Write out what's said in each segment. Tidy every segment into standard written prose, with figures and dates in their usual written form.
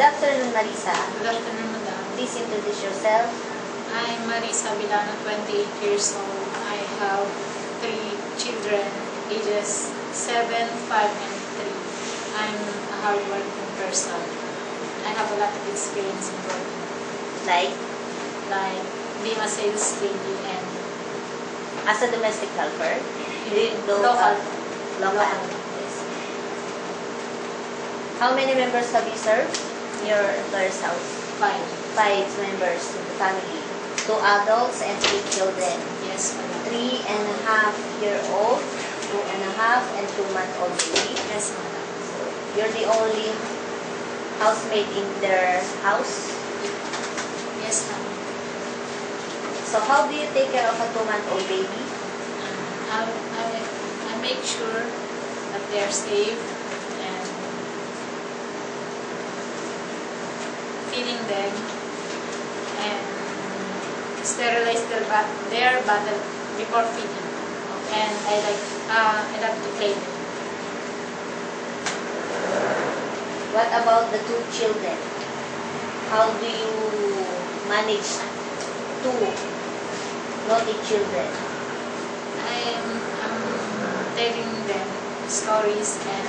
afternoon, Marisa. Good afternoon, madam. Please introduce yourself. I'm Marisa Vilano, 28 years old. I have 3 children, ages 7, 5, and 3. I'm a hardworking person. I have a lot of experience in work, Like, being a sales lady and as a domestic helper. local. Local. Yes. How many members have you served in your employer's house? 5. 5 members in the family. 2 adults and 3 children. Yes, madam. 3.5-year-old, 2.5, and 2-month-old baby. Yes, madam. So, you're the only housemaid in their house. Yes, ma'am. So, how do you take care of a 2-month-old baby? I make sure that they are safe and feeding them and sterilize their bottle before feeding. And I love to play them. What about the 2 children? How do you manage 2 naughty children? I'm telling them stories and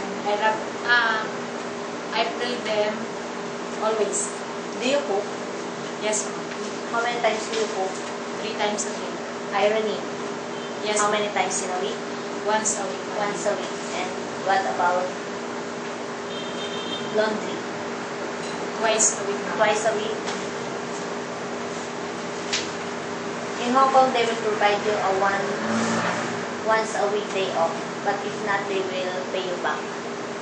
I play them always. Do you cook? Yes, ma'am. How many times do you cook? 3 times a day. Ironing? Yes, How ma'am. many times in a week? Once a week. Once a week. And what about laundry? Twice a week, ma'am. Twice a week? In Hong Kong, they will provide you a once a week day off. But if not, they will pay you back.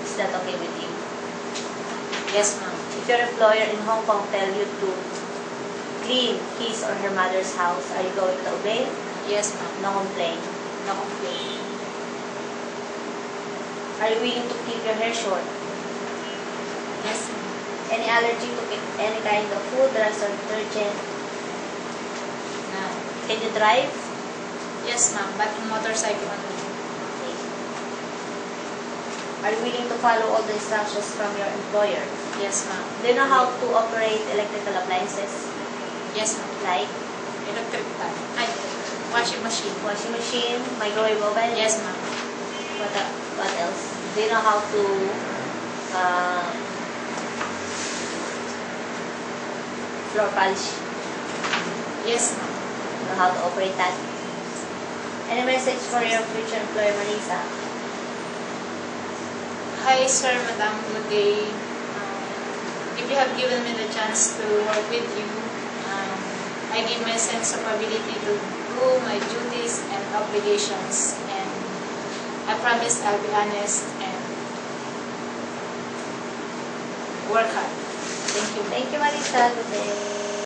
Is that okay with you? Yes, ma'am. If your employer in Hong Kong tell you to clean his or her mother's house, are you going to obey? Yes, ma'am. No complaint. No complaint. Are you willing to keep your hair short? Yes, ma'am. Any allergy to any kind of food, drugs, or detergent? No. Can you drive? Yes, ma'am. But motorcycle only. Okay. Are you willing to follow all the instructions from your employer? Yes, ma'am. Do you know how to operate electrical appliances? Yes, ma'am. Like Electric fan. Washing machine. washing machine, microwave oven? Yes, ma'am. What else? Do you know how to floor polish? Yes, ma'am. Know how to operate that? Any message for your future employer, Marisa? Hi, sir, madam. Good day. If you have given me the chance to work with you, I give my sense of ability to do my duties and obligations, and I promise I'll be honest and work hard. Thank you. Thank you, Marisa. Good day.